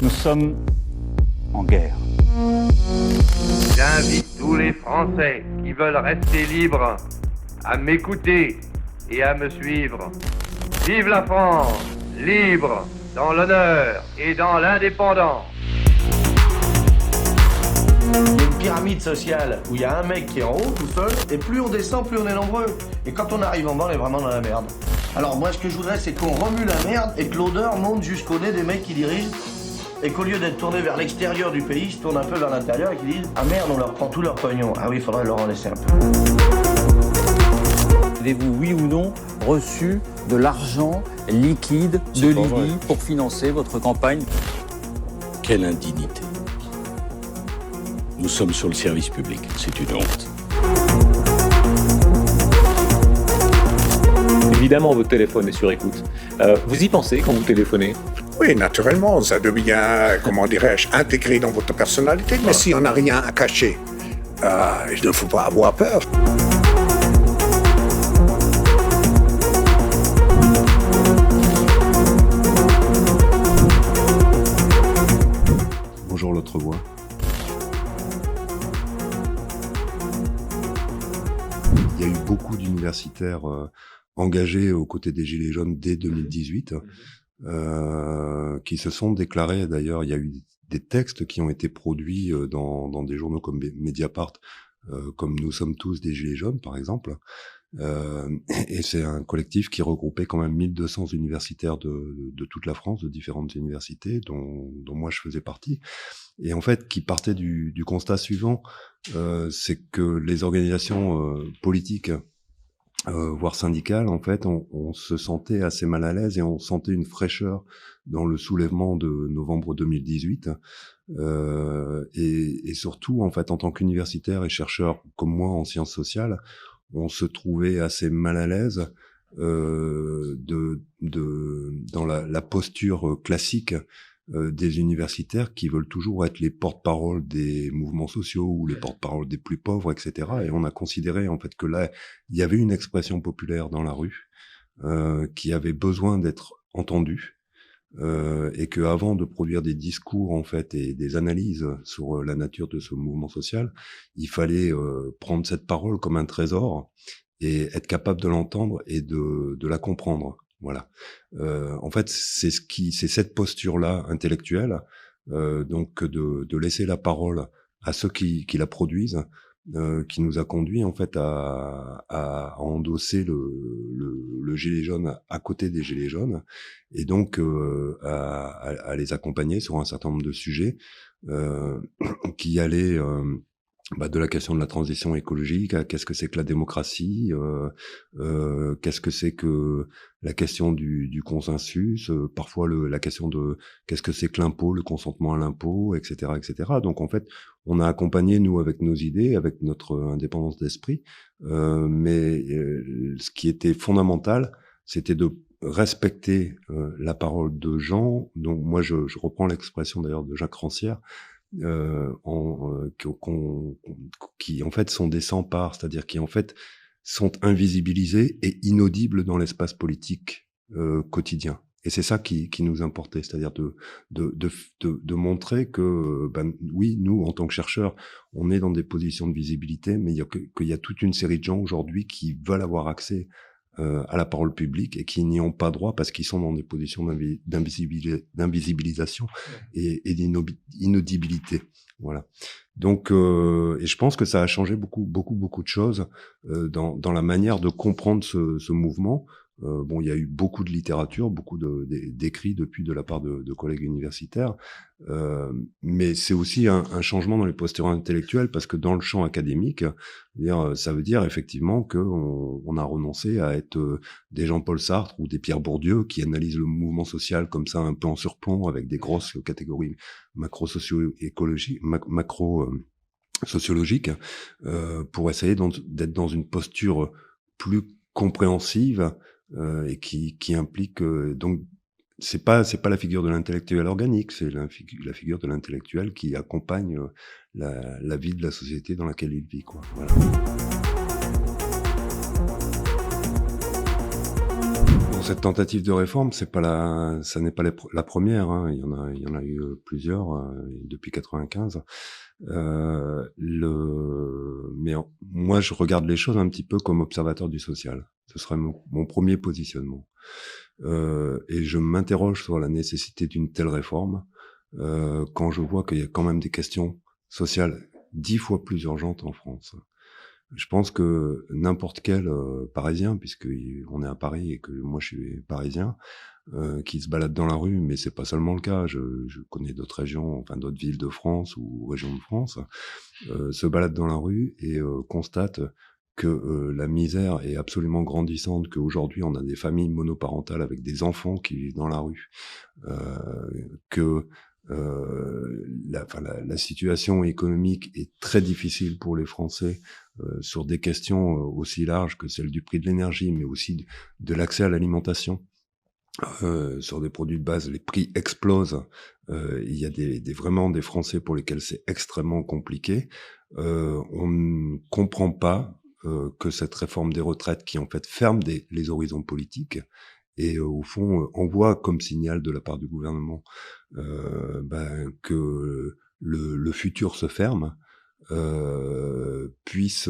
Nous sommes en guerre. J'invite tous les Français qui veulent rester libres à m'écouter et à me suivre. Vive la France, libre, dans l'honneur et dans l'indépendance. Il y a une pyramide sociale où il y a un mec qui est en haut tout seul, et plus on descend, plus on est nombreux. Et quand on arrive en bas, on est vraiment dans la merde. Alors moi, ce que je voudrais, c'est qu'on remue la merde et que l'odeur monte jusqu'au nez des mecs qui dirigent, et qu'au lieu d'être tourné vers l'extérieur du pays, ils se tournent un peu vers l'intérieur et qu'ils disent « Ah merde, on leur prend tout leur pognon. Ah oui, il faudrait leur en laisser un peu. » Avez-vous, oui ou non, reçu de l'argent liquide de Libye pour financer votre campagne? Quelle indignité. Nous sommes sur le service public, c'est une honte. Évidemment, votre téléphone est sur écoute. Vous y pensez quand vous téléphonez? Oui, naturellement, ça devient, comment dirais-je, intégré dans votre personnalité. Mais si on n'a rien à cacher, il ne faut pas avoir peur. Bonjour l'autre voix. Il y a eu beaucoup d'universitaires engagés aux côtés des Gilets jaunes dès 2018, qui se sont déclarés, d'ailleurs, il y a eu des textes qui ont été produits dans des journaux comme Mediapart, comme Nous sommes tous des Gilets jaunes, par exemple. Et c'est un collectif qui regroupait quand même 1200 universitaires de toute la France, de différentes universités, dont moi je faisais partie. Et en fait, qui partait du constat suivant, c'est que les organisations politiques, voire syndicales, en fait, on se sentait assez mal à l'aise et on sentait une fraîcheur dans le soulèvement de novembre 2018. Et surtout, en fait, en tant qu'universitaire et chercheur comme moi en sciences sociales, on se trouvait assez mal à l'aise dans la posture classique des universitaires qui veulent toujours être les porte-parole des mouvements sociaux ou les porte-parole des plus pauvres, etc. Et on a considéré en fait que là, il y avait une expression populaire dans la rue qui avait besoin d'être entendue et que avant de produire des discours en fait et des analyses sur la nature de ce mouvement social, il fallait prendre cette parole comme un trésor et être capable de l'entendre et de la comprendre. Voilà. En fait, c'est cette posture-là intellectuelle, donc de laisser la parole à ceux qui la produisent, qui nous a conduit en fait à endosser le gilet jaune à côté des gilets jaunes, et donc à les accompagner sur un certain nombre de sujets qui allaient de la question de la transition écologique à qu'est-ce que c'est que la démocratie, qu'est-ce que c'est que la question du consensus, parfois la question de qu'est-ce que c'est que l'impôt, le consentement à l'impôt, etc., etc. Donc en fait, on a accompagné nous avec nos idées, avec notre indépendance d'esprit, mais ce qui était fondamental, c'était de respecter la parole de gens. Donc moi, je reprends l'expression d'ailleurs de Jacques Rancière, qui en fait sont des sans-parts, c'est-à-dire qui en fait sont invisibilisés et inaudibles dans l'espace politique quotidien. Et c'est ça qui nous importait, c'est-à-dire de montrer que oui, nous en tant que chercheurs, on est dans des positions de visibilité, mais qu'il y a toute une série de gens aujourd'hui qui veulent avoir accès à la parole publique et qui n'y ont pas droit parce qu'ils sont dans des positions d'invisibilisation et d'inaudibilité. Voilà. Donc, et je pense que ça a changé beaucoup de choses dans la manière de comprendre ce mouvement. Bon, il y a eu beaucoup de littérature, beaucoup d'écrits depuis de la part de collègues universitaires, mais c'est aussi un changement dans les postures intellectuelles parce que dans le champ académique, ça veut dire effectivement qu'on a renoncé à être des Jean-Paul Sartre ou des Pierre Bourdieu qui analysent le mouvement social comme ça un peu en surplomb avec des grosses catégories macro-sociologiques pour essayer d'être dans une posture plus compréhensive et qui implique donc c'est pas la figure de l'intellectuel organique, c'est la figure de l'intellectuel qui accompagne la vie de la société dans laquelle il vit, quoi. Voilà. cette tentative de réforme, ça n'est pas la première. Hein. Il y en a eu plusieurs depuis 95. Moi, je regarde les choses un petit peu comme observateur du social. Ce serait mon premier positionnement. Et je m'interroge sur la nécessité d'une telle réforme quand je vois qu'il y a quand même des questions sociales 10 fois plus urgentes en France. Je pense que n'importe quel Parisien, puisque on est à Paris et que moi je suis parisien, qui se balade dans la rue, mais c'est pas seulement le cas. Je connais d'autres régions, enfin d'autres villes de France ou régions de France, se balade dans la rue et constate que la misère est absolument grandissante, qu'aujourd'hui on a des familles monoparentales avec des enfants qui vivent dans la rue, que la situation économique est très difficile pour les Français sur des questions aussi larges que celle du prix de l'énergie, mais aussi de l'accès à l'alimentation. Sur des produits de base, les prix explosent. Il y a vraiment des Français pour lesquels c'est extrêmement compliqué. On ne comprend pas que cette réforme des retraites, qui en fait ferme les horizons politiques, et au fond envoie comme signal de la part du gouvernement que le futur se ferme, puisse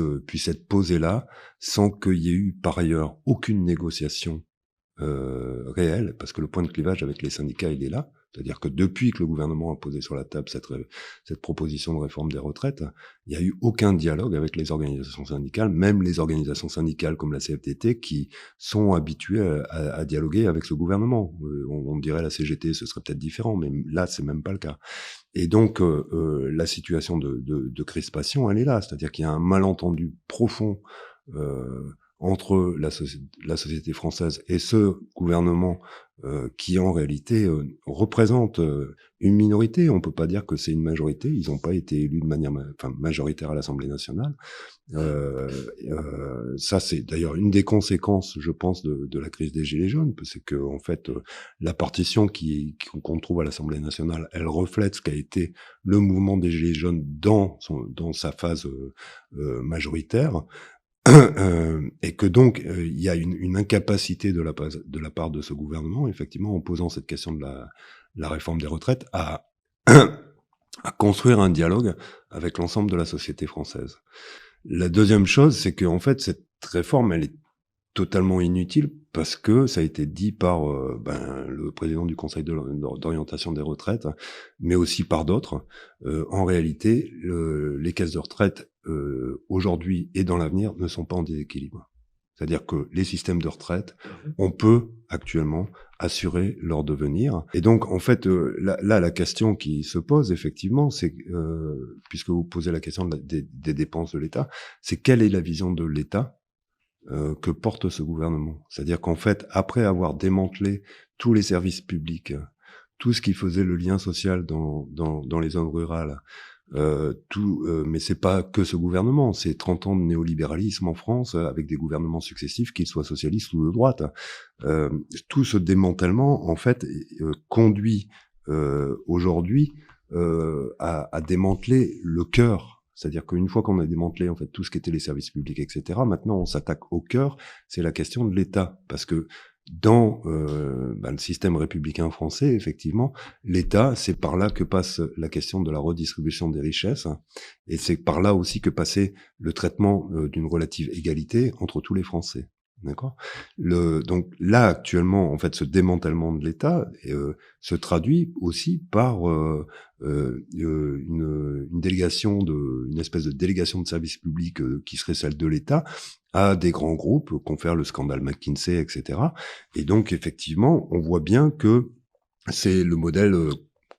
être posé là sans qu'il y ait eu par ailleurs aucune négociation réelle, parce que le point de clivage avec les syndicats il est là. C'est-à-dire que depuis que le gouvernement a posé sur la table cette proposition de réforme des retraites, il n'y a eu aucun dialogue avec les organisations syndicales, même les organisations syndicales comme la CFDT qui sont habituées à dialoguer avec ce gouvernement. On dirait la CGT, ce serait peut-être différent, mais là, c'est même pas le cas. Et donc, la situation de crispation, elle est là. C'est-à-dire qu'il y a un malentendu profond entre la société française et ce gouvernement qui en réalité représente une minorité. On peut pas dire que c'est une majorité. Ils n'ont pas été élus de manière majoritaire à l'Assemblée nationale. Ça, c'est d'ailleurs une des conséquences, je pense, de la crise des Gilets jaunes, c'est que en fait, la partition qu'on trouve à l'Assemblée nationale, elle reflète ce qu'a été le mouvement des Gilets jaunes dans sa phase majoritaire. Et que donc il y a une incapacité de la part de ce gouvernement, effectivement, en posant cette question de la réforme des retraites, à construire un dialogue avec l'ensemble de la société française. La deuxième chose, c'est que en fait cette réforme, elle est totalement inutile parce que ça a été dit par le président du Conseil d'orientation des retraites, mais aussi par d'autres. En réalité, les caisses de retraite aujourd'hui et dans l'avenir ne sont pas en déséquilibre. C'est-à-dire que les systèmes de retraite, on peut actuellement assurer leur devenir. Et donc, en fait, là, la question qui se pose, effectivement, c'est, puisque vous posez la question des dépenses de l'État, c'est quelle est la vision de l'État que porte ce gouvernement. C'est-à-dire qu'en fait, après avoir démantelé tous les services publics, tout ce qui faisait le lien social dans les zones rurales, mais c'est pas que ce gouvernement, c'est 30 ans de néolibéralisme en France, avec des gouvernements successifs, qu'ils soient socialistes ou de droite. Tout ce démantèlement, en fait, conduit aujourd'hui à démanteler le cœur. C'est-à-dire qu'une fois qu'on a démantelé en fait tout ce qui était les services publics, etc., maintenant on s'attaque au cœur, c'est la question de l'État. Parce que dans le système républicain français, effectivement, l'État, c'est par là que passe la question de la redistribution des richesses, hein, et c'est par là aussi que passait le traitement d'une relative égalité entre tous les Français. D'accord. Donc là actuellement, en fait, ce démantèlement de l'État se traduit aussi par une délégation une espèce de délégation de service public qui serait celle de l'État à des grands groupes, confère le scandale McKinsey, etc. Et donc effectivement, on voit bien que c'est le modèle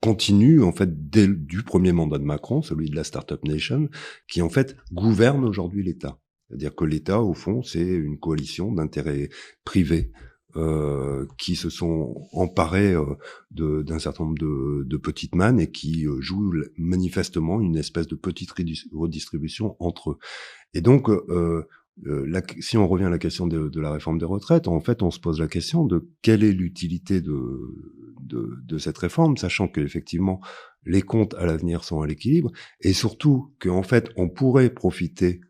continu en fait du premier mandat de Macron, celui de la Startup Nation, qui en fait gouverne aujourd'hui l'État. C'est-à-dire que l'État, au fond, c'est une coalition d'intérêts privés qui se sont emparés d'un certain nombre de petites mannes et qui jouent manifestement une espèce de petite redistribution entre eux. Et donc, si on revient à la question de la réforme des retraites, en fait, on se pose la question de quelle est l'utilité de cette réforme, sachant qu'effectivement, les comptes à l'avenir sont à l'équilibre, et surtout qu'en fait, on pourrait profiter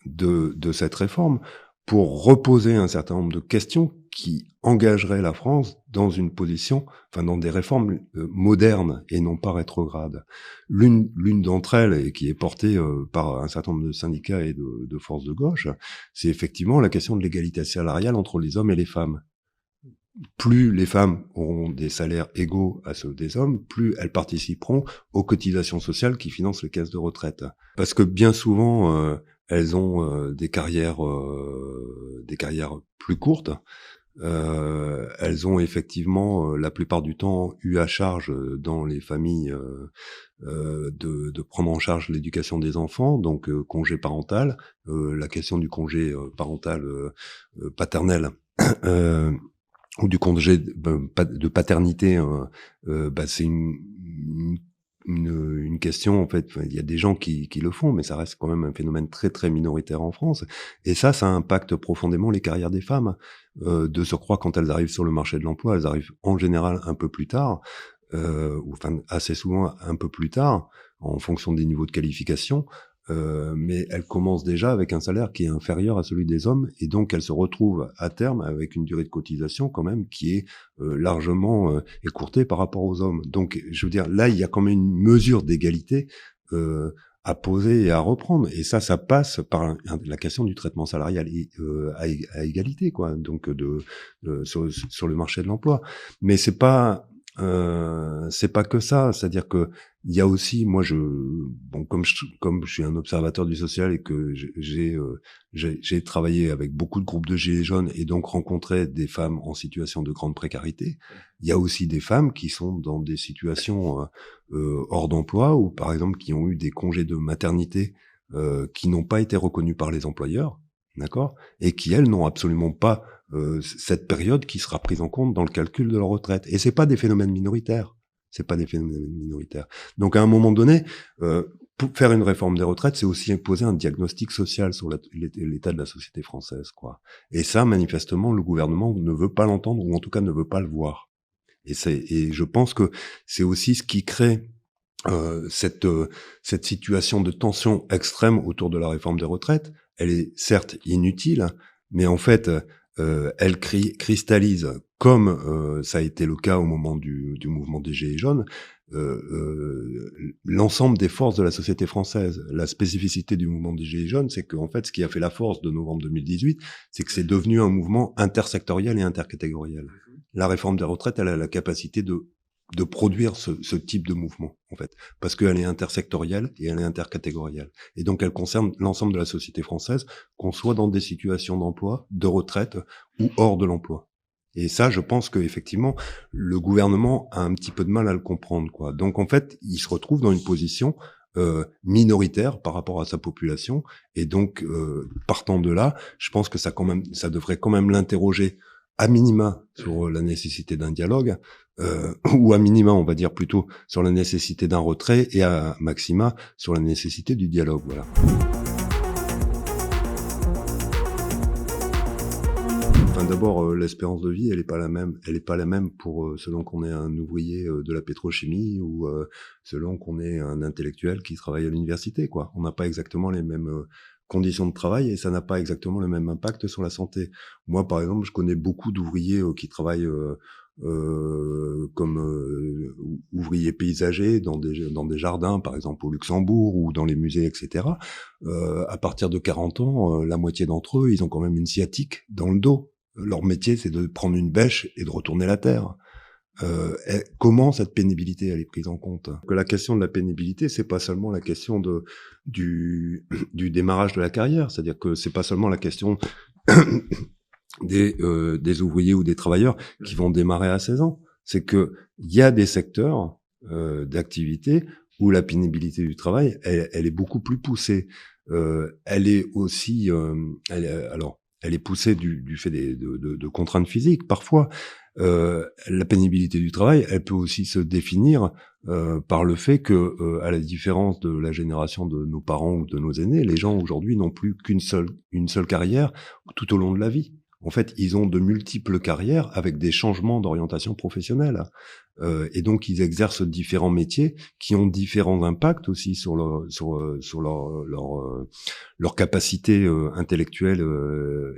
de cette réforme pour reposer un certain nombre de questions qui engageraient la France dans une position, enfin dans des réformes modernes et non pas rétrogrades. L'une d'entre elles, et qui est portée par un certain nombre de syndicats et de forces de gauche, c'est effectivement la question de l'égalité salariale entre les hommes et les femmes. Plus les femmes auront des salaires égaux à ceux des hommes, plus elles participeront aux cotisations sociales qui financent les caisses de retraite. Parce que bien souvent, elles ont des carrières plus courtes. Elles ont effectivement la plupart du temps eu à charge dans les familles de prendre en charge l'éducation des enfants, donc congé parental, la question du congé parental paternel. Ou du congé de paternité, c'est une question, en fait. Il y a des gens qui le font, mais ça reste quand même un phénomène très très minoritaire en France. Et ça impacte profondément les carrières des femmes. De surcroît, quand elles arrivent sur le marché de l'emploi, elles arrivent en général un peu plus tard, ou enfin assez souvent un peu plus tard, en fonction des niveaux de qualification. Mais elles commencent déjà avec un salaire qui est inférieur à celui des hommes, et donc elles se retrouvent à terme avec une durée de cotisation quand même qui est largement écourtée par rapport aux hommes. Donc je veux dire, là il y a quand même une mesure d'égalité à poser et à reprendre, et ça passe par la question du traitement salarial à égalité, quoi. Donc sur le marché de l'emploi. Mais c'est pas que ça, c'est-à-dire que il y a aussi, moi comme je suis un observateur du social et que j'ai travaillé avec beaucoup de groupes de gilets jaunes et donc rencontré des femmes en situation de grande précarité, il y a aussi des femmes qui sont dans des situations hors d'emploi, ou par exemple qui ont eu des congés de maternité qui n'ont pas été reconnus par les employeurs, d'accord, et qui elles n'ont absolument pas cette période qui sera prise en compte dans le calcul de leur retraite. Et c'est pas des phénomènes minoritaires. Donc à un moment donné, pour faire une réforme des retraites, c'est aussi imposer un diagnostic social sur l'état de la société française, quoi. Et ça, manifestement, le gouvernement ne veut pas l'entendre, ou en tout cas ne veut pas le voir. Et je pense que c'est aussi ce qui crée cette situation de tension extrême autour de la réforme des retraites. Elle est certes inutile, mais en fait, elle cristallise, comme ça a été le cas au moment du mouvement des Gilets jaunes, l'ensemble des forces de la société française. La spécificité du mouvement des Gilets jaunes, c'est qu'en fait, ce qui a fait la force de novembre 2018, c'est que c'est devenu un mouvement intersectoriel et intercatégoriel. La réforme des retraites, elle a la capacité de produire ce type de mouvement, en fait, parce qu'elle est intersectorielle et elle est intercatégorielle. Et donc, elle concerne l'ensemble de la société française, qu'on soit dans des situations d'emploi, de retraite ou hors de l'emploi. Et ça, je pense que effectivement, le gouvernement a un petit peu de mal à le comprendre, quoi. Donc, en fait, il se retrouve dans une position minoritaire par rapport à sa population, et donc, partant de là, je pense que ça devrait quand même l'interroger à minima sur la nécessité d'un dialogue, ou à minima, on va dire plutôt, sur la nécessité d'un retrait, et à maxima, sur la nécessité du dialogue, voilà. Enfin, d'abord, l'espérance de vie, elle est pas la même pour selon qu'on est un ouvrier de la pétrochimie ou selon qu'on est un intellectuel qui travaille à l'université, quoi. On n'a pas exactement les mêmes conditions de travail, et ça n'a pas exactement le même impact sur la santé. Moi, par exemple, je connais beaucoup d'ouvriers qui travaillent comme ouvriers paysagers dans des jardins, par exemple au Luxembourg, ou dans les musées, etc. À partir de 40 ans, la moitié d'entre eux, ils ont quand même une sciatique dans le dos. Leur métier, c'est de prendre une bêche et de retourner la terre. Comment cette pénibilité elle est prise en compte? Que la question de la pénibilité, c'est pas seulement la question du démarrage de la carrière, c'est-à-dire que c'est pas seulement la question des ouvriers ou des travailleurs qui vont démarrer à 16 ans. C'est que il y a des secteurs d'activité où la pénibilité du travail, elle est beaucoup plus poussée. Elle est aussi, elle est poussée du fait de contraintes physiques parfois. La pénibilité du travail, elle peut aussi se définir par le fait que, à la différence de la génération de nos parents ou de nos aînés, les gens aujourd'hui n'ont plus une seule carrière tout au long de la vie. en fait, ils ont de multiples carrières avec des changements d'orientation professionnelle. Et donc, ils exercent différents métiers qui ont différents impacts aussi sur leur capacité intellectuelle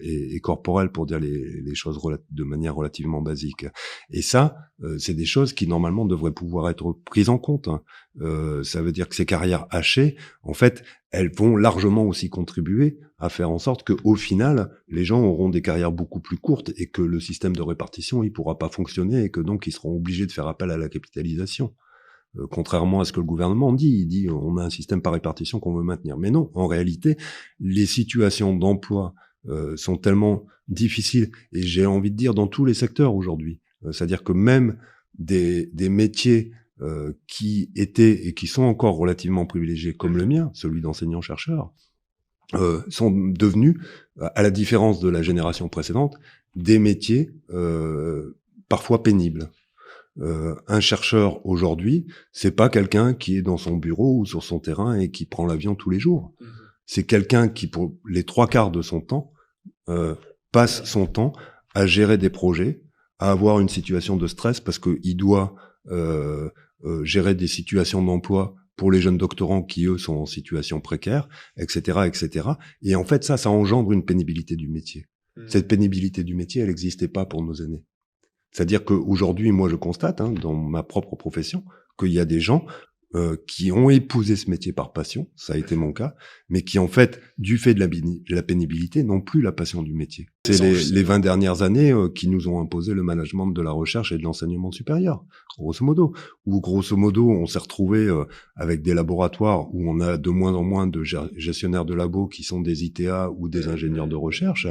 et corporelle, pour dire les choses de manière relativement basique. Et ça, c'est des choses qui normalement devraient pouvoir être prises en compte. Ça veut dire que ces carrières hachées, en fait, elles vont largement aussi contribuer à faire en sorte que, au final, les gens auront des carrières beaucoup plus courtes et que le système de répartition, il pourra pas fonctionner et que donc ils seront obligés de faire appel à la capitalisation. Contrairement à ce que le gouvernement dit, il dit on a un système par répartition qu'on veut maintenir. Mais non, en réalité, les situations d'emploi sont tellement difficiles, et j'ai envie de dire dans tous les secteurs aujourd'hui. C'est-à-dire que même des métiers qui étaient et qui sont encore relativement privilégiés, comme le mien, celui d'enseignant-chercheur, sont devenus, à la différence de la génération précédente, des métiers parfois pénibles. Un chercheur aujourd'hui, c'est pas quelqu'un qui est dans son bureau ou sur son terrain et qui prend l'avion tous les jours. C'est quelqu'un qui, pour les 3/4 de son temps, passe son temps à gérer des projets, à avoir une situation de stress parce qu'il doit gérer des situations d'emploi pour les jeunes doctorants qui, eux, sont en situation précaire, etc., etc. Et en fait, ça engendre une pénibilité du métier. Cette pénibilité du métier, elle n'existait pas pour nos aînés. C'est-à-dire qu'aujourd'hui, moi, je constate, dans ma propre profession, qu'il y a des gens qui ont épousé ce métier par passion, ça a été mon cas, mais qui, en fait, du fait de la pénibilité, n'ont plus la passion du métier. C'est les 20 dernières années qui nous ont imposé le management de la recherche et de l'enseignement supérieur, grosso modo. Où, grosso modo, on s'est retrouvé avec des laboratoires où on a de moins en moins de gestionnaires de labos qui sont des ITA ou des ingénieurs de recherche,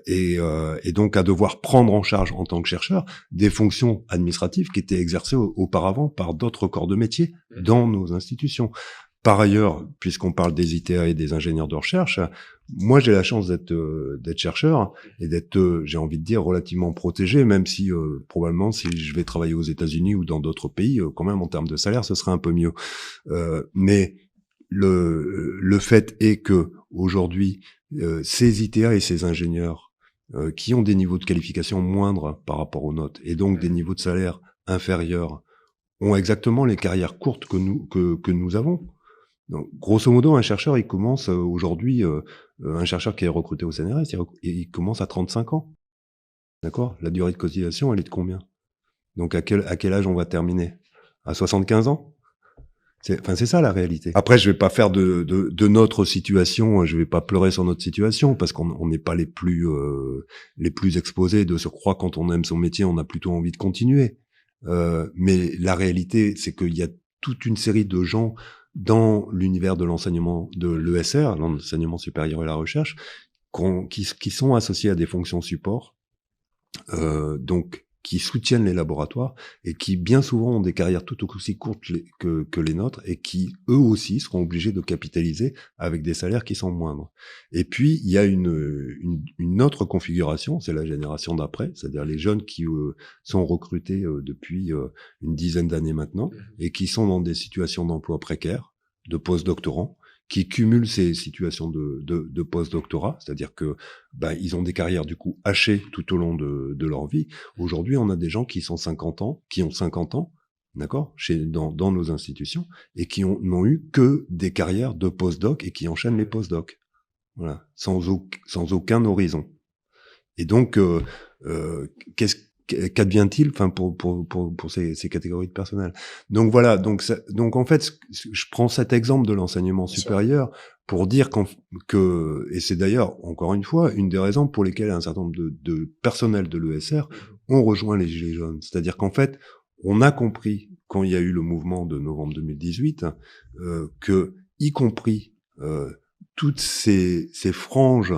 et donc à devoir prendre en charge, en tant que chercheur, des fonctions administratives qui étaient exercées auparavant par d'autres corps de métier dans nos institutions. Par ailleurs, puisqu'on parle des ITA et des ingénieurs de recherche, moi j'ai la chance d'être chercheur et d'être, j'ai envie de dire, relativement protégé, même si probablement si je vais travailler aux États-Unis ou dans d'autres pays, quand même en termes de salaire, ce serait un peu mieux. Mais le fait est que aujourd'hui, ces ITA et ces ingénieurs qui ont des niveaux de qualification moindres par rapport aux nôtres et donc des niveaux de salaire inférieurs ont exactement les carrières courtes que nous avons. Donc, grosso modo, un chercheur, il commence aujourd'hui, un chercheur qui est recruté au CNRS, il commence à 35 ans. D'accord ? La durée de cotisation, elle est de combien ? Donc, à quel âge on va terminer ? À 75 ans ? C'est ça la réalité. Après, je vais pas faire de notre situation, je vais pas pleurer sur notre situation parce qu'on n'est pas les plus exposés. De surcroît, quand on aime son métier, on a plutôt envie de continuer. Mais la réalité, c'est qu'il y a toute une série de gens dans l'univers de l'enseignement de l'ESR, l'enseignement supérieur et la recherche, qui sont associés à des fonctions support, donc qui soutiennent les laboratoires et qui bien souvent ont des carrières tout aussi courtes que les nôtres et qui eux aussi seront obligés de capitaliser avec des salaires qui sont moindres. Et puis il y a une autre configuration, c'est la génération d'après, c'est-à-dire les jeunes qui sont recrutés depuis une dizaine d'années maintenant et qui sont dans des situations d'emploi précaires, de post-doctorants, qui cumulent ces situations de post-doctorat, c'est-à-dire que ils ont des carrières du coup hachées tout au long de leur vie. Aujourd'hui, on a des gens qui ont 50 ans, d'accord, dans nos institutions, et qui n'ont eu que des carrières de post-doc et qui enchaînent les post-doc, voilà, sans aucun horizon. Et donc, qu'advient-il, pour ces catégories de personnel? Donc voilà, donc en fait, je prends cet exemple de l'enseignement supérieur pour dire que, et c'est d'ailleurs encore une fois une des raisons pour lesquelles un certain nombre de personnels de l'ESR ont rejoint les Gilets jaunes. C'est-à-dire qu'en fait, on a compris quand il y a eu le mouvement de novembre 2018 que, y compris toutes ces franges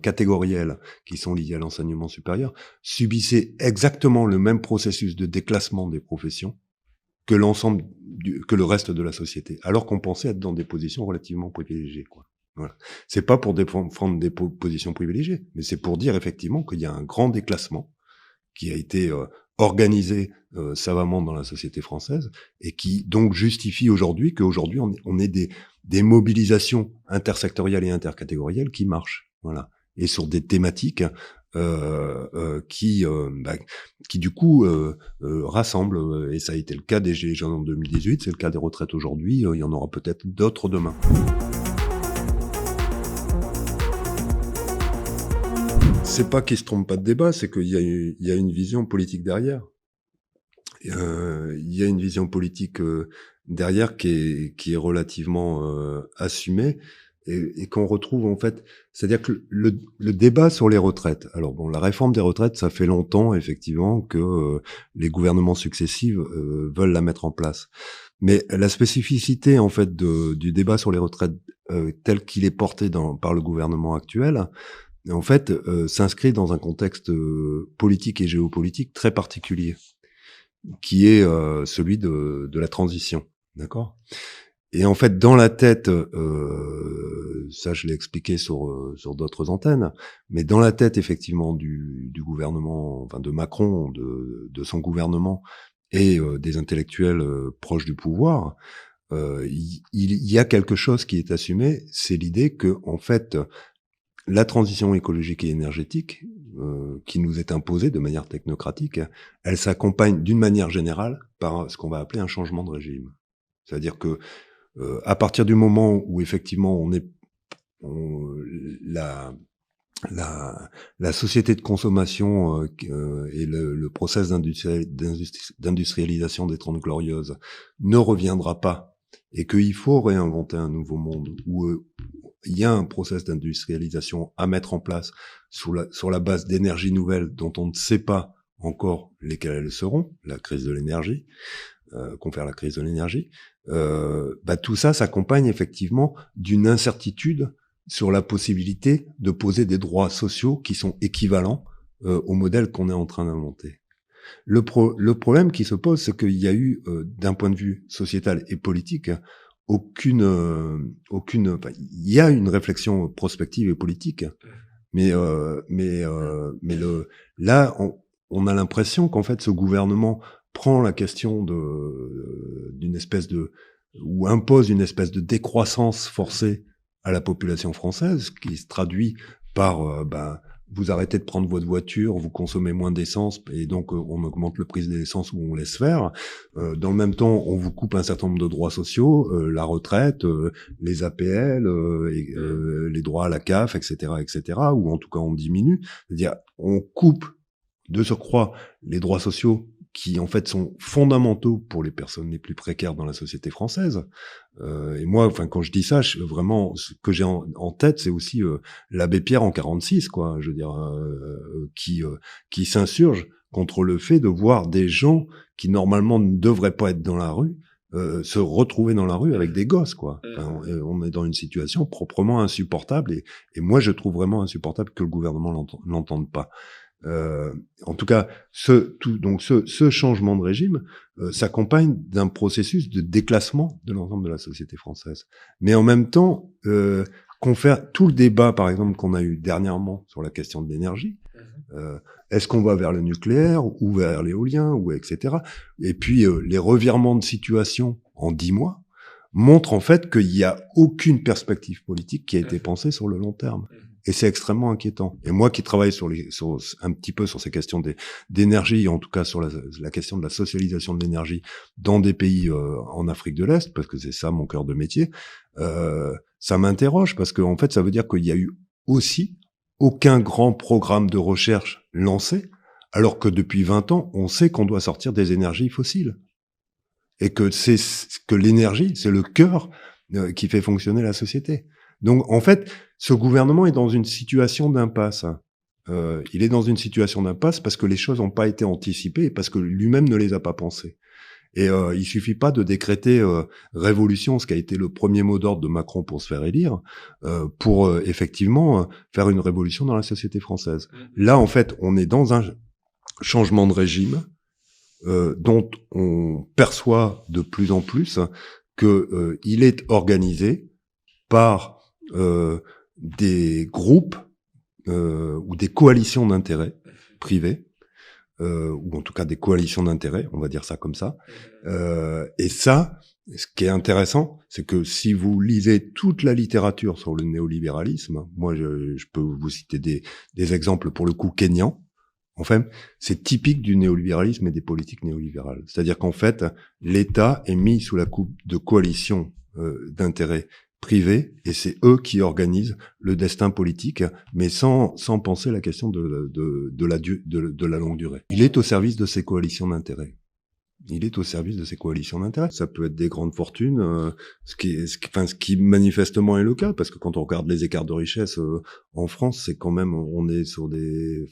catégorielles qui sont liées à l'enseignement supérieur subissaient exactement le même processus de déclassement des professions que que le reste de la société, alors qu'on pensait être dans des positions relativement privilégiées, quoi. Voilà. C'est pas pour défendre des positions privilégiées, mais c'est pour dire effectivement qu'il y a un grand déclassement qui a été organisé savamment dans la société française et qui donc justifie aujourd'hui on ait des mobilisations intersectorielles et intercatégorielles qui marchent. Voilà. et sur des thématiques qui du coup rassemblent. Et ça a été le cas des Gilets jaunes en 2018, c'est le cas des retraites aujourd'hui, il y en aura peut-être d'autres demain. C'est pas qu'il se trompe pas de débat, c'est qu'il y a une vision politique derrière. Il y a une vision politique derrière qui est relativement assumée et qu'on retrouve en fait, c'est-à-dire que le débat sur les retraites. Alors bon, la réforme des retraites, ça fait longtemps effectivement que les gouvernements successifs veulent la mettre en place. Mais la spécificité en fait du débat sur les retraites tel qu'il est porté par le gouvernement actuel, en fait, s'inscrit dans un contexte politique et géopolitique très particulier, qui est celui de la transition, d'accord ? Et en fait, dans la tête, ça je l'ai expliqué sur d'autres antennes, mais dans la tête effectivement du gouvernement, enfin de Macron, de son gouvernement et des intellectuels proches du pouvoir, il y a quelque chose qui est assumé, c'est l'idée que en fait la transition écologique et énergétique qui nous est imposée de manière technocratique, elle s'accompagne d'une manière générale par ce qu'on va appeler un changement de régime. C'est-à-dire que à partir du moment où effectivement la société de consommation et le process d'industrialisation des 30 Glorieuses ne reviendra pas et qu'il faut réinventer un nouveau monde où il y a un process d'industrialisation à mettre en place sur la base d'énergies nouvelles dont on ne sait pas encore lesquelles elles seront, la crise de l'énergie, confère la crise de l'énergie, tout ça s'accompagne effectivement d'une incertitude sur la possibilité de poser des droits sociaux qui sont équivalents au modèle qu'on est en train d'inventer. Le problème qui se pose, c'est qu'il y a eu, d'un point de vue sociétal et politique, il y a une réflexion prospective et politique, mais là, on a l'impression qu'en fait, ce gouvernement prend la question d'une espèce ou impose une espèce de décroissance forcée à la population française, qui se traduit par vous arrêtez de prendre votre voiture, vous consommez moins d'essence, et donc on augmente le prix de l'essence ou on laisse faire. Dans le même temps, on vous coupe un certain nombre de droits sociaux, la retraite, les APL, les droits à la CAF, etc., ou en tout cas on diminue. C'est-à-dire, on coupe de surcroît les droits sociaux qui en fait sont fondamentaux pour les personnes les plus précaires dans la société française. Et moi, quand je dis ça, vraiment, ce que j'ai en tête, c'est aussi l'abbé Pierre en 46, quoi. Je veux dire, qui s'insurge contre le fait de voir des gens qui normalement ne devraient pas être dans la rue se retrouver dans la rue avec des gosses, quoi. On est dans une situation proprement insupportable, et moi, je trouve vraiment insupportable que le gouvernement l'entende pas. En tout cas, ce changement de régime s'accompagne d'un processus de déclassement de l'ensemble de la société française. Mais en même temps, confère tout le débat, par exemple, qu'on a eu dernièrement sur la question de l'énergie. Est-ce qu'on va vers le nucléaire ou vers l'éolien ou etc. Et puis les revirements de situation en 10 mois montrent en fait qu'il n'y a aucune perspective politique qui a été pensée sur le long terme. Et c'est extrêmement inquiétant. Et moi qui travaille un petit peu sur ces questions d'énergie, en tout cas sur la question de la socialisation de l'énergie dans des pays en Afrique de l'Est, parce que c'est ça mon cœur de métier, ça m'interroge parce que en fait ça veut dire qu'il y a eu aussi aucun grand programme de recherche lancé, alors que depuis 20 ans, on sait qu'on doit sortir des énergies fossiles. Et que l'énergie, c'est le cœur qui fait fonctionner la société. Donc, en fait, ce gouvernement est dans une situation d'impasse. Il est dans une situation d'impasse parce que les choses n'ont pas été anticipées et parce que lui-même ne les a pas pensées. Et il suffit pas de décréter révolution, ce qui a été le premier mot d'ordre de Macron pour se faire élire, pour effectivement faire une révolution dans la société française. Là, en fait, on est dans un changement de régime dont on perçoit de plus en plus que il est organisé par des groupes ou des coalitions d'intérêts privés, ou en tout cas des coalitions d'intérêts, on va dire ça comme ça. Et ça, Et ce qui est intéressant, c'est que si vous lisez toute la littérature sur le néolibéralisme, moi je peux vous citer des exemples pour le coup kényans, en fait, c'est typique du néolibéralisme et des politiques néolibérales. C'est-à-dire qu'en fait, l'État est mis sous la coupe de coalitions d'intérêts privés, et c'est eux qui organisent le destin politique, mais sans penser la question de la longue durée. Il est au service de ces coalitions d'intérêts. Il est au service de ces coalitions d'intérêts. Ça peut être des grandes fortunes, ce qui manifestement est le cas, parce que quand on regarde les écarts de richesse en France, c'est quand même, on est sur des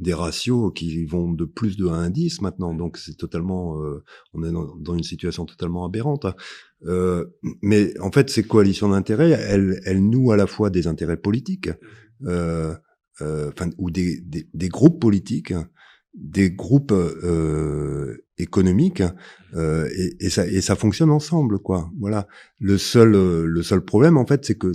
ratios qui vont de plus de 1 à 10 maintenant. Donc c'est totalement, on est dans une situation totalement aberrante. Mais en fait, ces coalitions d'intérêts, elles nouent à la fois des intérêts politiques, ou des groupes politiques, des groupes économiques, et ça fonctionne ensemble, quoi. Voilà. Le seul problème, en fait, c'est que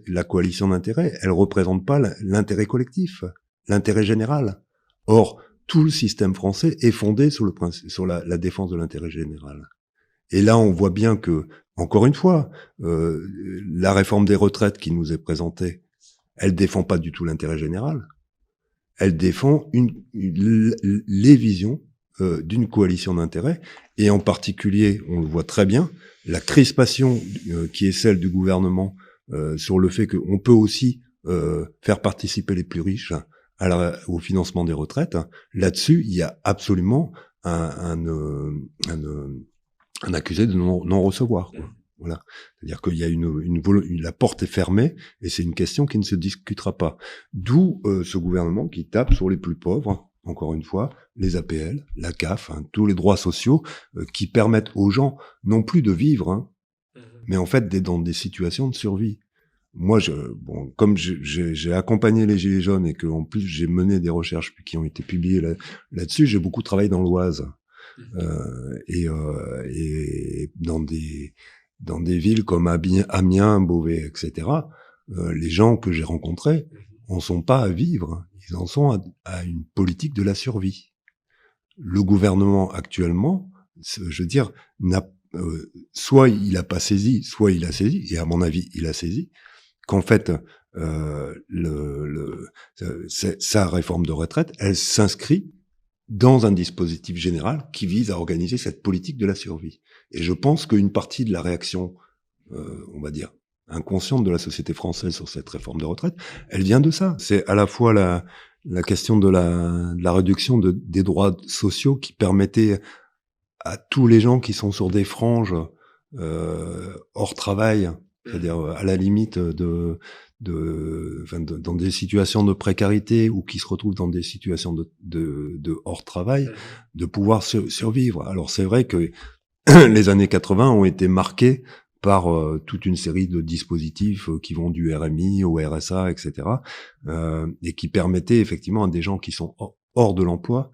la coalition d'intérêts, elle représente pas l'intérêt collectif, l'intérêt général. Or, tout le système français est fondé sur la défense de l'intérêt général. Et là, on voit bien que, encore une fois, la réforme des retraites qui nous est présentée, elle défend pas du tout l'intérêt général. Elle défend les visions d'une coalition d'intérêts, et en particulier, on le voit très bien, la crispation qui est celle du gouvernement sur le fait qu'on peut aussi faire participer les plus riches au financement des retraites. Là-dessus, il y a absolument un accusé de non-recevoir, quoi. Voilà. C'est-à-dire qu'il y a la porte est fermée, et c'est une question qui ne se discutera pas. D'où ce gouvernement qui tape sur les plus pauvres, encore une fois, les APL, la CAF, tous les droits sociaux qui permettent aux gens non plus de vivre, mais en fait d'être dans des situations de survie. Moi, comme j'ai accompagné les Gilets jaunes et que en plus j'ai mené des recherches qui ont été publiées là-dessus, j'ai beaucoup travaillé dans l'Oise et dans des villes comme Amiens, Beauvais, etc., les gens que j'ai rencontrés en sont pas à vivre, ils en sont à une politique de la survie. Le gouvernement actuellement, je veux dire, soit il a pas saisi, soit il a saisi, et à mon avis, il a saisi, qu'en fait, sa réforme de retraite, elle s'inscrit dans un dispositif général qui vise à organiser cette politique de la survie. Et je pense qu'une partie de la réaction, on va dire, inconsciente de la société française sur cette réforme de retraite, elle vient de ça. C'est à la fois la question de la réduction des droits sociaux qui permettait à tous les gens qui sont sur des franges hors travail, c'est-à-dire à la limite dans des situations de précarité ou qui se retrouvent dans des situations de hors travail, de pouvoir survivre. Alors c'est vrai que les années 80 ont été marquées par toute une série de dispositifs qui vont du RMI au RSA, etc., et qui permettaient effectivement à des gens qui sont hors de l'emploi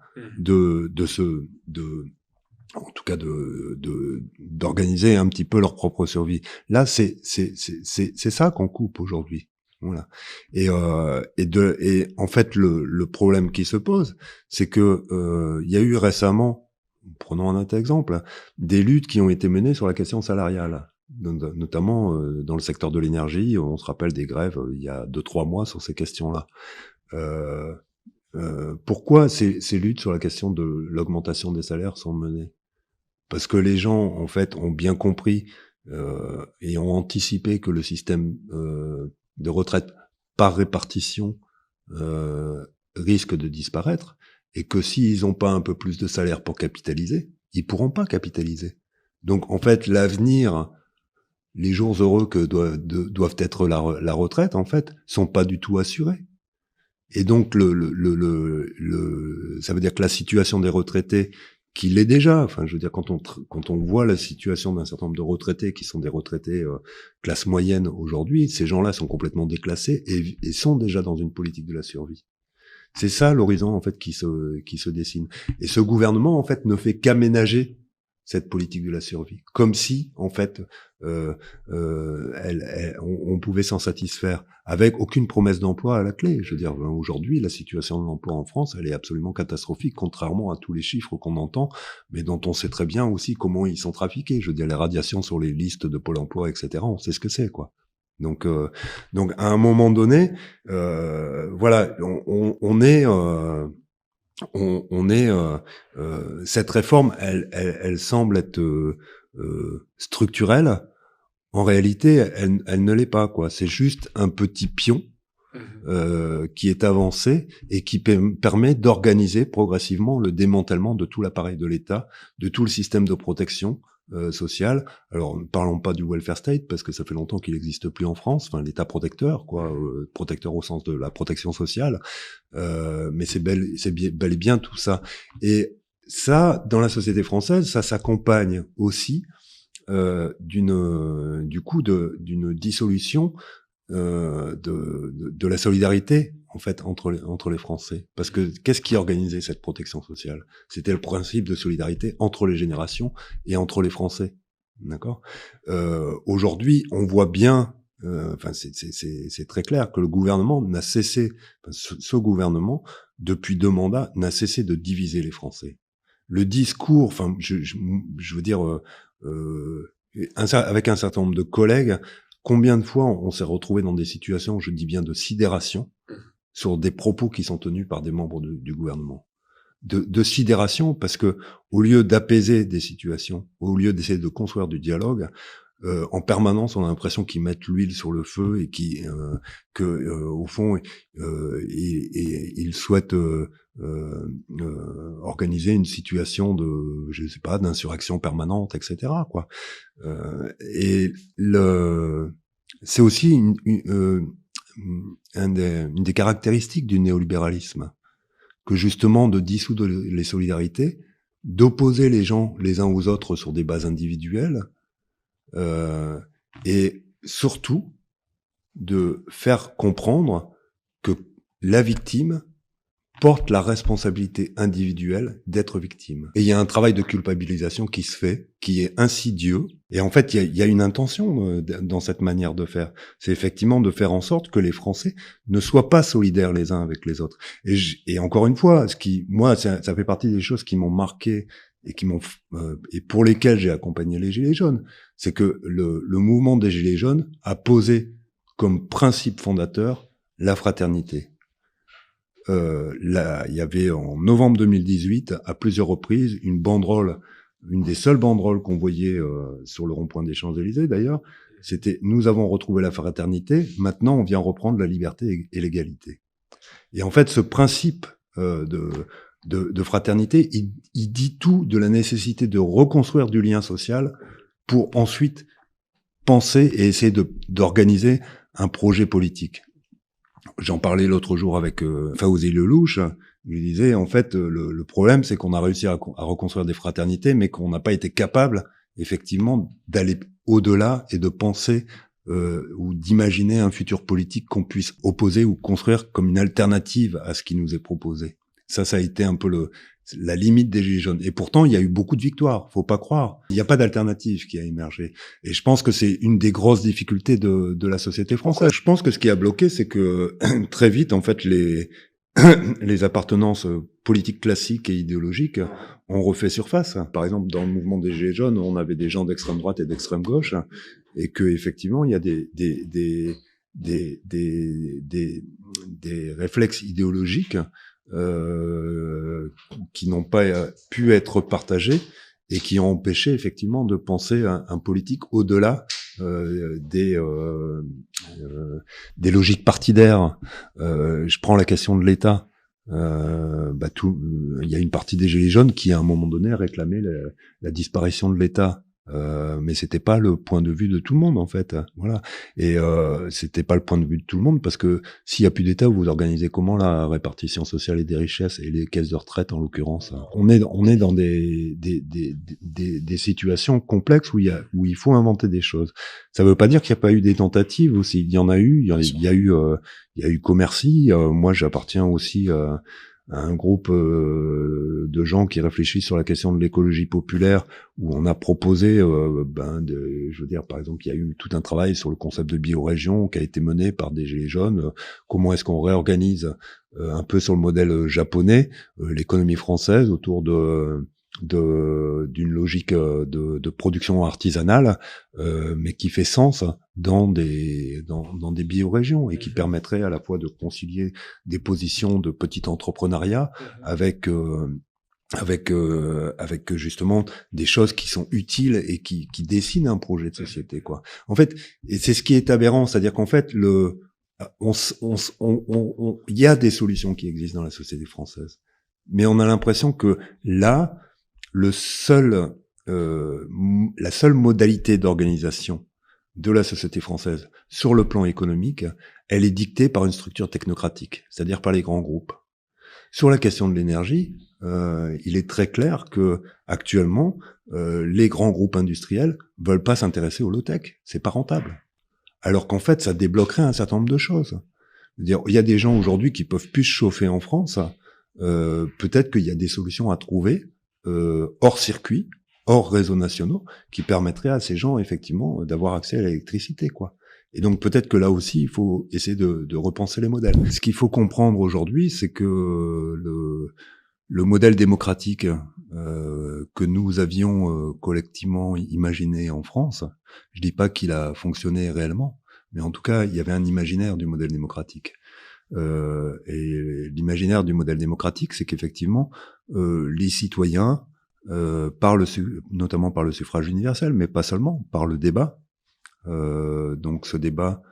en tout cas d'organiser un petit peu leur propre survie. Là, c'est ça qu'on coupe aujourd'hui. Voilà. Et en fait, le problème qui se pose, c'est que il y a eu récemment, prenons un autre exemple, des luttes qui ont été menées sur la question salariale, notamment dans le secteur de l'énergie. On se rappelle des grèves il y a 2-3 mois sur ces questions-là. Pourquoi ces luttes sur la question de l'augmentation des salaires sont menées? Parce que les gens, en fait, ont bien compris et ont anticipé que le système de retraite par répartition risque de disparaître, et que s'ils n'ont pas un peu plus de salaire pour capitaliser, ils pourront pas capitaliser. Donc, en fait, l'avenir, les jours heureux que doivent être la retraite, en fait, sont pas du tout assurés. Et donc, ça veut dire que la situation des retraités, qui l'est déjà, enfin, je veux dire, quand on voit la situation d'un certain nombre de retraités qui sont des retraités classe moyenne aujourd'hui, ces gens-là sont complètement déclassés et sont déjà dans une politique de la survie. C'est ça l'horizon, en fait, qui se dessine. Et ce gouvernement, en fait, ne fait qu'aménager cette politique de la survie, comme si en fait on pouvait s'en satisfaire avec aucune promesse d'emploi à la clé. Je veux dire, aujourd'hui, la situation de l'emploi en France, elle est absolument catastrophique, contrairement à tous les chiffres qu'on entend, mais dont on sait très bien aussi comment ils sont trafiqués. Je veux dire, les radiations sur les listes de Pôle emploi, etc., on sait ce que c'est, quoi. Donc à un moment donné, voilà, on est cette réforme, elle semble être structurelle. En réalité, elle ne l'est pas, quoi. C'est juste un petit pion qui est avancé et qui permet d'organiser progressivement le démantèlement de tout l'appareil de l'État, de tout le système de protection sociale. Alors, ne parlons pas du welfare state parce que ça fait longtemps qu'il n'existe plus en France. Enfin, l'État protecteur, quoi, protecteur au sens de la protection sociale. Mais c'est bel et bien tout ça. Et ça, dans la société française, ça s'accompagne aussi d'une dissolution de la solidarité en fait entre les Français, parce que qu'est-ce qui organisait cette protection sociale? C'était le principe de solidarité entre les générations et entre les Français, d'accord? Aujourd'hui, on voit bien, enfin c'est très clair que le gouvernement n'a cessé, ce gouvernement depuis 2 mandats n'a cessé de diviser les Français. Le discours, enfin je veux dire avec un certain nombre de collègues. Combien de fois on s'est retrouvé dans des situations, je dis bien de sidération, sur des propos qui sont tenus par des membres du gouvernement. De sidération, parce que au lieu d'apaiser des situations, au lieu d'essayer de construire du dialogue, en permanence, on a l'impression qu'ils mettent l'huile sur le feu et au fond, ils souhaitent organiser une situation de, je sais pas, d'insurrection permanente, etc., quoi. C'est aussi une des caractéristiques du néolibéralisme, que justement de dissoudre les solidarités, d'opposer les gens les uns aux autres sur des bases individuelles, et surtout de faire comprendre que la victime porte la responsabilité individuelle d'être victime. Et il y a un travail de culpabilisation qui se fait, qui est insidieux. Et en fait, il y a une intention dans cette manière de faire. C'est effectivement de faire en sorte que les Français ne soient pas solidaires les uns avec les autres. Et encore une fois, ça fait partie des choses qui m'ont marqué et et pour lesquelles j'ai accompagné les Gilets jaunes. C'est que le mouvement des Gilets jaunes a posé comme principe fondateur la fraternité. Là, il y avait en novembre 2018, à plusieurs reprises, une banderole, une des seules banderoles qu'on voyait sur le rond-point des Champs-Élysées d'ailleurs, c'était « Nous avons retrouvé la fraternité, maintenant on vient reprendre la liberté et l'égalité ». Et en fait, ce principe de fraternité, il dit tout de la nécessité de reconstruire du lien social pour ensuite penser et essayer d'organiser un projet politique. J'en parlais l'autre jour avec Fawzi Lelouch. Il disait, en fait, le problème, c'est qu'on a réussi à reconstruire des fraternités, mais qu'on n'a pas été capable, effectivement, d'aller au-delà et de penser ou d'imaginer un futur politique qu'on puisse opposer ou construire comme une alternative à ce qui nous est proposé. Ça a été un peu la limite des Gilets jaunes. Et pourtant, il y a eu beaucoup de victoires, faut pas croire. Il n'y a pas d'alternative qui a émergé. Et je pense que c'est une des grosses difficultés de la société française. Je pense que ce qui a bloqué, c'est que très vite, en fait, les appartenances politiques classiques et idéologiques ont refait surface. Par exemple, dans le mouvement des Gilets jaunes, on avait des gens d'extrême droite et d'extrême gauche, et que effectivement, il y a des réflexes idéologiques qui n'ont pas pu être partagés et qui ont empêché effectivement de penser un politique au-delà des logiques partidaires. Je prends la question de l'État. Il y a une partie des Gilets jaunes qui à un moment donné a réclamé la disparition de l'État. Mais c'était pas le point de vue de tout le monde en fait, voilà. Et c'était pas le point de vue de tout le monde parce que s'il y a plus d'État, vous organisez comment la répartition sociale et des richesses et les caisses de retraite en l'occurrence. On est dans des situations complexes où il faut inventer des choses. Ça veut pas dire qu'il n'y a pas eu des tentatives aussi. Il y en a eu. Il y a eu Commercy. Moi, j'appartiens aussi un groupe de gens qui réfléchissent sur la question de l'écologie populaire, où on a proposé, je veux dire, par exemple, il y a eu tout un travail sur le concept de biorégion qui a été mené par des gilets jaunes. Comment est-ce qu'on réorganise un peu sur le modèle japonais l'économie française autour d'une logique de production artisanale, mais qui fait sens dans des biorégions et qui permettrait à la fois de concilier des positions de petit entrepreneuriat avec justement des choses qui sont utiles et qui dessinent un projet de société, quoi. En fait, et c'est ce qui est aberrant, c'est-à-dire qu'en fait il y a des solutions qui existent dans la société française, mais on a l'impression que là la seule modalité d'organisation de la société française sur le plan économique, elle est dictée par une structure technocratique, c'est-à-dire par les grands groupes. Sur la question de l'énergie, il est très clair que actuellement les grands groupes industriels veulent pas s'intéresser au low-tech, c'est pas rentable. Alors qu'en fait, ça débloquerait un certain nombre de choses. C'est-à-dire, il y a des gens aujourd'hui qui peuvent plus se chauffer en France. Peut-être qu'il y a des solutions à trouver hors circuit, hors réseaux nationaux, qui permettraient à ces gens effectivement d'avoir accès à l'électricité, quoi. Et donc peut-être que là aussi il faut essayer de repenser les modèles. Ce qu'il faut comprendre aujourd'hui, c'est que le modèle démocratique que nous avions collectivement imaginé en France, je dis pas qu'il a fonctionné réellement, mais en tout cas il y avait un imaginaire du modèle démocratique. Et l'imaginaire du modèle démocratique, c'est qu'effectivement les citoyens, notamment par le suffrage universel, mais pas seulement, par le débat. Donc ce débat,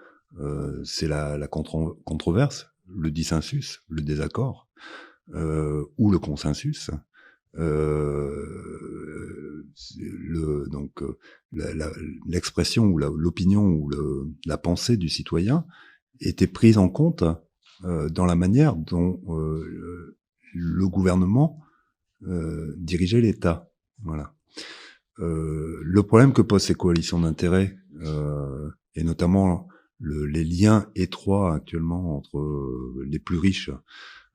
c'est la controverse, le dissensus, le désaccord, ou le consensus. L'expression ou l'opinion ou la pensée du citoyen était prise en compte dans la manière dont le gouvernement dirigeait l'État. Voilà. Le problème que posent ces coalitions d'intérêts, et notamment les liens étroits actuellement entre les plus riches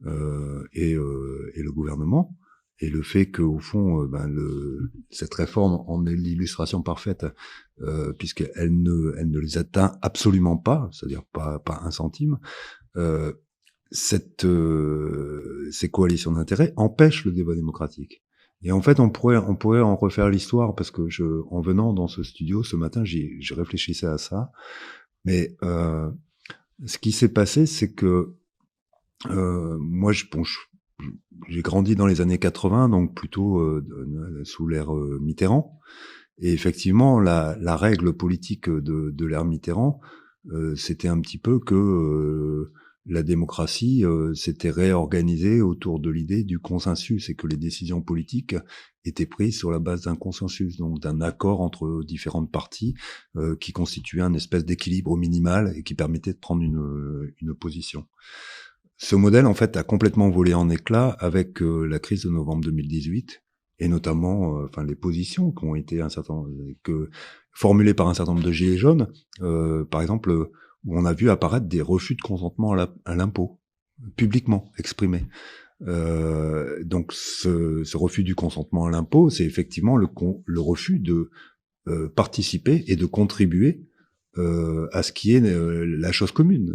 et le gouvernement, et le fait qu'au fond, cette réforme en est l'illustration parfaite, puisqu'elle ne les atteint absolument pas, c'est-à-dire pas un centime. Ces coalitions d'intérêts empêchent le débat démocratique. Et en fait, on pourrait en refaire l'histoire, parce que en venant dans ce studio ce matin, je réfléchissais à ça. Mais ce qui s'est passé, c'est que moi, j'ai grandi dans les années 80, donc plutôt sous l'ère Mitterrand. Et effectivement, la règle politique de l'ère Mitterrand, c'était un petit peu que la démocratie s'était réorganisée autour de l'idée du consensus, et que les décisions politiques étaient prises sur la base d'un consensus, donc d'un accord entre différentes parties qui constituait un espèce d'équilibre minimal et qui permettait de prendre une position. Ce modèle, en fait, a complètement volé en éclats avec la crise de novembre 2018, et notamment les positions qui ont été formulées par un certain nombre de gilets jaunes, par exemple, où on a vu apparaître des refus de consentement à l'impôt, publiquement exprimés. Donc ce refus du consentement à l'impôt, c'est effectivement le refus de participer et de contribuer à ce qui est la chose commune,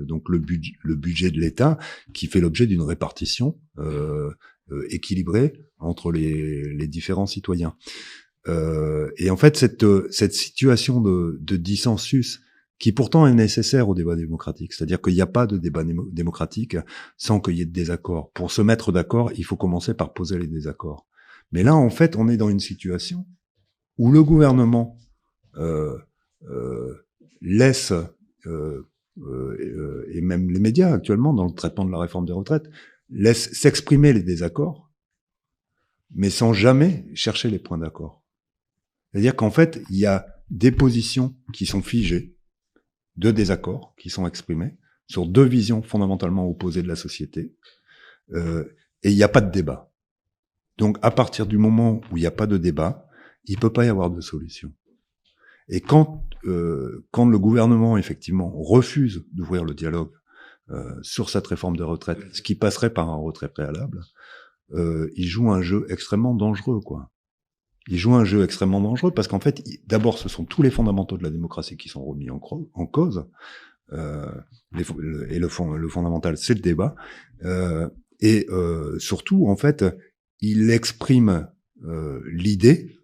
donc le budget de l'État, qui fait l'objet d'une répartition équilibrée entre les différents citoyens. Et en fait, cette situation de dissensus, qui pourtant est nécessaire au débat démocratique, c'est-à-dire qu'il n'y a pas de débat démocratique sans qu'il y ait de désaccords. Pour se mettre d'accord, il faut commencer par poser les désaccords. Mais là, en fait, on est dans une situation où le gouvernement laisse, et même les médias actuellement, dans le traitement de la réforme des retraites, laissent s'exprimer les désaccords, mais sans jamais chercher les points d'accord. C'est-à-dire qu'en fait, il y a des positions qui sont figées, de désaccords qui sont exprimés sur deux visions fondamentalement opposées de la société, et il n'y a pas de débat. Donc, à partir du moment où il n'y a pas de débat, il peut pas y avoir de solution. Et quand le gouvernement, effectivement, refuse d'ouvrir le dialogue sur cette réforme de retraite, ce qui passerait par un retrait préalable, il joue un jeu extrêmement dangereux, quoi. Il joue un jeu extrêmement dangereux parce qu'en fait, d'abord, ce sont tous les fondamentaux de la démocratie qui sont remis en cause. Et le fondamental, c'est le débat. Et surtout, en fait, il exprime l'idée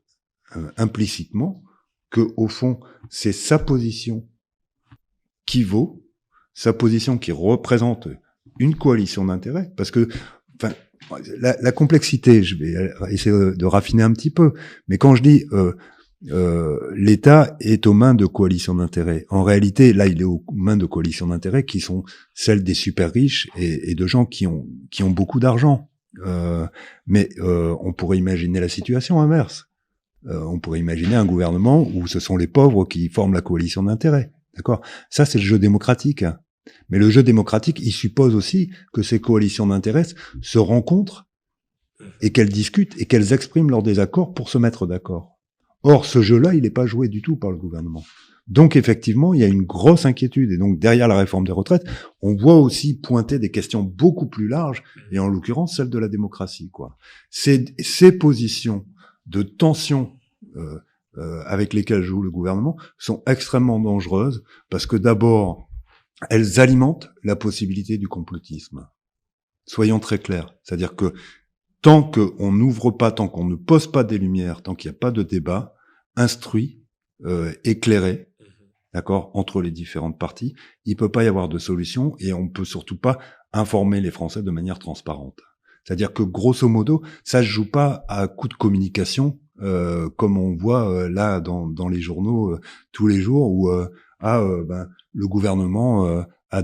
implicitement que, au fond, c'est sa position qui vaut, sa position qui représente une coalition d'intérêts, parce que, enfin, la complexité, je vais essayer de raffiner un petit peu, mais quand je dis l'État est aux mains de coalitions d'intérêts, en réalité, là, il est aux mains de coalitions d'intérêts qui sont celles des super riches et de gens qui ont beaucoup d'argent. Mais on pourrait imaginer la situation inverse. On pourrait imaginer un gouvernement où ce sont les pauvres qui forment la coalition d'intérêts. D'accord ? Ça, c'est le jeu démocratique. Mais le jeu démocratique, il suppose aussi que ces coalitions d'intérêts se rencontrent et qu'elles discutent et qu'elles expriment leurs désaccords pour se mettre d'accord. Or, ce jeu-là, il n'est pas joué du tout par le gouvernement. Donc, effectivement, il y a une grosse inquiétude. Et donc, derrière la réforme des retraites, on voit aussi pointer des questions beaucoup plus larges, et en l'occurrence, celle de la démocratie, quoi. Ces positions de tension avec lesquelles joue le gouvernement sont extrêmement dangereuses, parce que d'abord, elles alimentent la possibilité du complotisme. Soyons très clairs. C'est-à-dire que tant qu'on n'ouvre pas, tant qu'on ne pose pas des lumières, tant qu'il n'y a pas de débat instruit, éclairé, d'accord, entre les différentes parties, il peut pas y avoir de solution et on peut surtout pas informer les Français de manière transparente. C'est-à-dire que grosso modo, ça se joue pas à coup de communication, comme on voit là dans les journaux tous les jours où le gouvernement a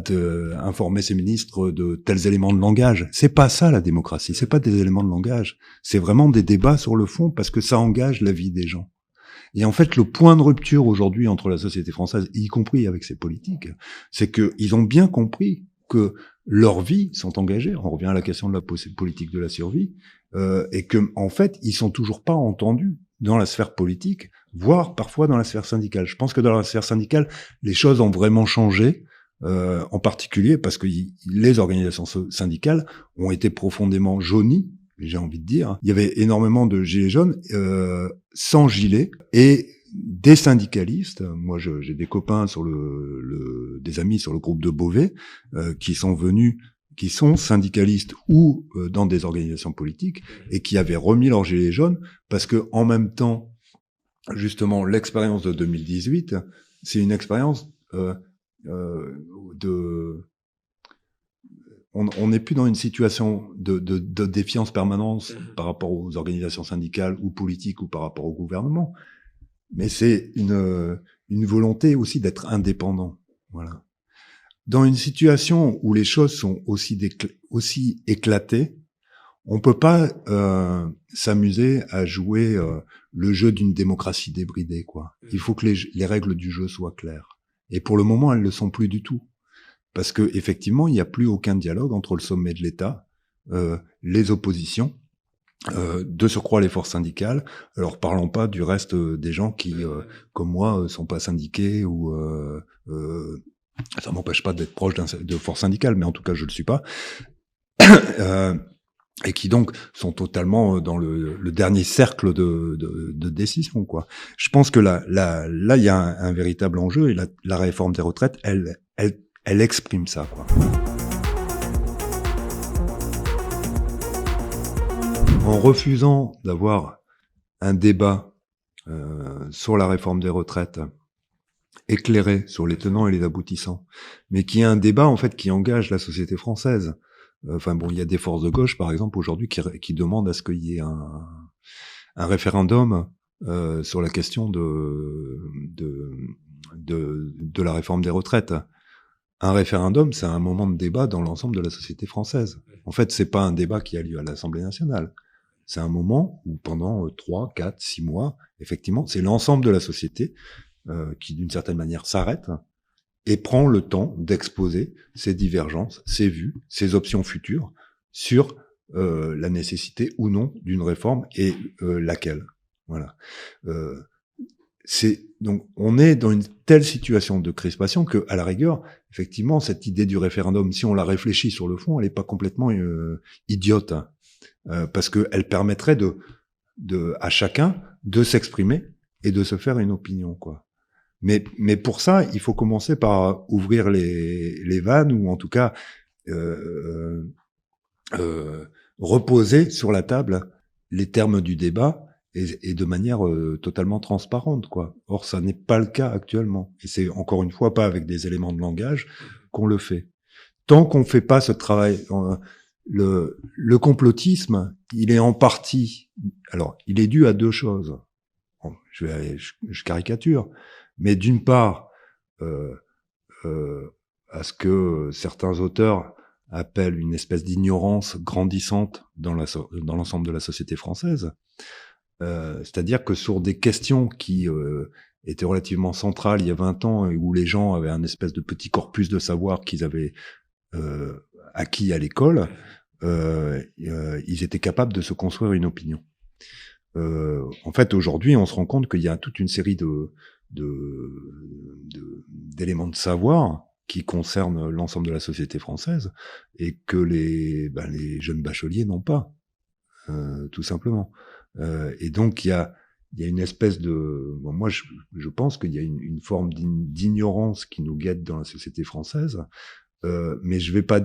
informé ses ministres de tels éléments de langage. C'est pas ça la démocratie, c'est pas des éléments de langage, c'est vraiment des débats sur le fond parce que ça engage la vie des gens. Et en fait, le point de rupture aujourd'hui entre la société française, y compris avec ses politiques, c'est qu'ils ont bien compris que leurs vies sont engagées. On revient à la question de la politique de la survie, et que en fait, ils sont toujours pas entendus dans la sphère politique, voire parfois dans la sphère syndicale. Je pense que dans la sphère syndicale, les choses ont vraiment changé, en particulier parce que les organisations syndicales ont été profondément jaunies, j'ai envie de dire. Il y avait énormément de gilets jaunes sans gilet et des syndicalistes. Moi, j'ai des copains sur des amis sur le groupe de Beauvais qui sont syndicalistes ou dans des organisations politiques et qui avaient remis leur gilet jaune parce que en même temps, justement, l'expérience de 2018, c'est une expérience on n'est plus dans une situation de défiance permanente par rapport aux organisations syndicales ou politiques ou par rapport au gouvernement, mais c'est une volonté aussi d'être indépendant. Voilà. Dans une situation où les choses sont aussi éclatées, on peut pas s'amuser à jouer le jeu d'une démocratie débridée, quoi. Il faut que les règles du jeu soient claires. Et pour le moment, elles le sont plus du tout. Parce que effectivement, il n'y a plus aucun dialogue entre le sommet de l'État, les oppositions, de surcroît les forces syndicales. Alors parlons pas du reste des gens qui, comme moi, sont pas syndiqués ou ça m'empêche pas d'être proche de forces syndicales, mais en tout cas je le suis pas. Et qui donc sont totalement dans le dernier cercle de décision, quoi. Je pense que là il y a un véritable enjeu et la réforme des retraites, elle exprime ça, quoi. En refusant d'avoir un débat sur la réforme des retraites éclairé sur les tenants et les aboutissants, mais qui est un débat en fait qui engage la société française. Enfin bon, il y a des forces de gauche, par exemple, aujourd'hui, qui demandent à ce qu'il y ait un référendum sur la question de la réforme des retraites. Un référendum, c'est un moment de débat dans l'ensemble de la société française. En fait, c'est pas un débat qui a lieu à l'Assemblée nationale. C'est un moment où pendant 3, 4, 6 mois, effectivement, c'est l'ensemble de la société qui, d'une certaine manière, s'arrête et prend le temps d'exposer ses divergences, ses vues, ses options futures sur la nécessité ou non d'une réforme et laquelle. Voilà. C'est Donc, on est dans une telle situation de crispation que, à la rigueur, effectivement, cette idée du référendum, si on la réfléchit sur le fond, elle n'est pas complètement idiote, hein, parce que elle permettrait à chacun de s'exprimer et de se faire une opinion, quoi. Mais pour ça, il faut commencer par ouvrir les vannes, ou en tout cas reposer sur la table les termes du débat, et de manière totalement transparente, quoi. Or, ça n'est pas le cas actuellement. Et c'est, encore une fois, pas avec des éléments de langage qu'on le fait. Tant qu'on fait pas ce travail, le complotisme, il est en partie, alors, il est dû à deux choses. Bon, je caricature, mais d'une part, à ce que certains auteurs appellent une espèce d'ignorance grandissante dans l'ensemble de la société française. C'est-à-dire que sur des questions qui étaient relativement centrales il y a 20 ans, et où les gens avaient un espèce de petit corpus de savoir qu'ils avaient acquis à l'école, ils étaient capables de se construire une opinion. En fait, aujourd'hui, on se rend compte qu'il y a toute une série d'éléments de savoir qui concernent l'ensemble de la société française, et que les jeunes bacheliers n'ont pas, tout simplement. Et donc il y a une espèce de, bon, moi je pense qu'il y a une forme d'ignorance qui nous guette dans la société française, mais j'irai pas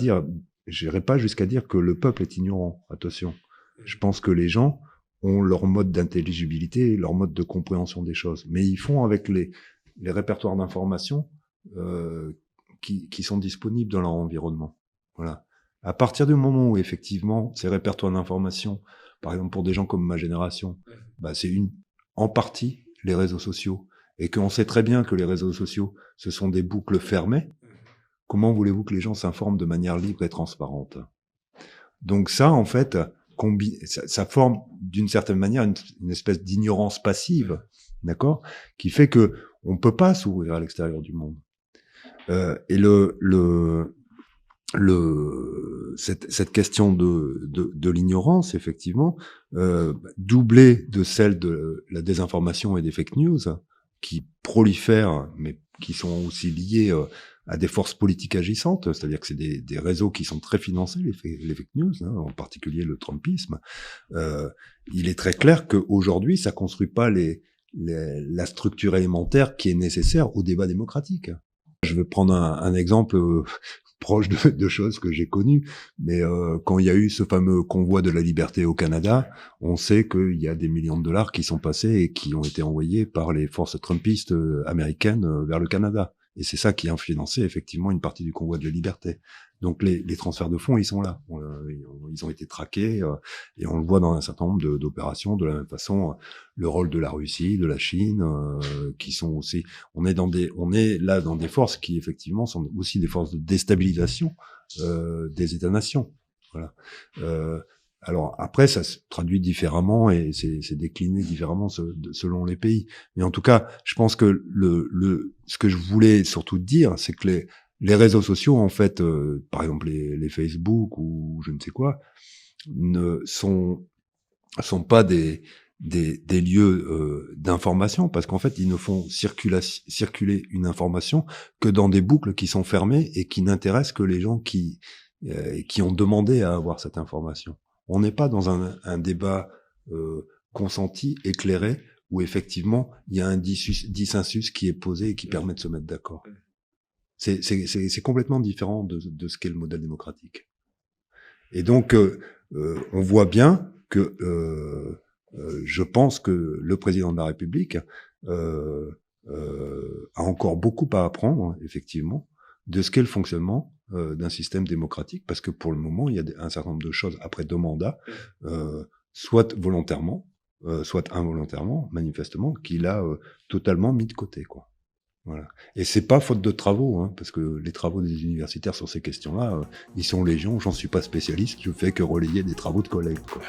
jusqu'à dire que le peuple est ignorant. Attention, je pense que les gens ont leur mode d'intelligibilité, leur mode de compréhension des choses, mais ils font avec les répertoires d'informations qui sont disponibles dans leur environnement. Voilà. À partir du moment où effectivement ces répertoires d'informations, par exemple pour des gens comme ma génération, c'est en partie les réseaux sociaux, et qu'on sait très bien que les réseaux sociaux, ce sont des boucles fermées, comment voulez-vous que les gens s'informent de manière libre et transparente? Donc ça, en fait, ça forme d'une certaine manière une espèce d'ignorance passive, d'accord, qui fait que on peut pas s'ouvrir à l'extérieur du monde. Et cette question de l'ignorance, effectivement, doublée de celle de la désinformation et des fake news, qui prolifèrent, mais qui sont aussi liées à des forces politiques agissantes, c'est-à-dire que c'est des réseaux qui sont très financés, les fake news, hein, en particulier le trumpisme. Il est très clair qu'aujourd'hui, ça construit pas la structure élémentaire qui est nécessaire au débat démocratique. Je vais prendre un exemple proche de choses que j'ai connues, mais quand il y a eu ce fameux convoi de la liberté au Canada, on sait qu'il y a des millions de dollars qui sont passés et qui ont été envoyés par les forces trumpistes américaines vers le Canada. Et c'est ça qui a financé effectivement une partie du convoi de la liberté. Donc les transferts de fonds, ils sont là. Ils ont été traqués et on le voit dans un certain nombre d'opérations. De la même façon, le rôle de la Russie, de la Chine, qui sont aussi. On est là dans des forces qui effectivement sont aussi des forces de déstabilisation des États-nations. Voilà. Alors après, ça se traduit différemment et c'est décliné différemment selon les pays. Mais en tout cas, je pense que ce que je voulais surtout dire, c'est que les réseaux sociaux, en fait, par exemple les Facebook ou je ne sais quoi, ne sont pas des lieux d'information, parce qu'en fait, ils ne font circuler une information que dans des boucles qui sont fermées et qui n'intéressent que les gens qui ont demandé à avoir cette information. On n'est pas dans un débat consenti, éclairé, où effectivement il y a un dissensus qui est posé et qui permet de se mettre d'accord. C'est complètement différent de ce qu'est le modèle démocratique. Et donc on voit bien que je pense que le président de la République a encore beaucoup à apprendre, effectivement, de ce qu'est le fonctionnement d'un système démocratique, parce que pour le moment, il y a un certain nombre de choses, après 2 mandats, soit volontairement, soit involontairement, manifestement, qu'il a totalement mis de côté, quoi. Voilà. Et c'est pas faute de travaux, hein, parce que les travaux des universitaires sur ces questions-là, ils sont légion, j'en suis pas spécialiste, je fais que relayer des travaux de collègues, quoi.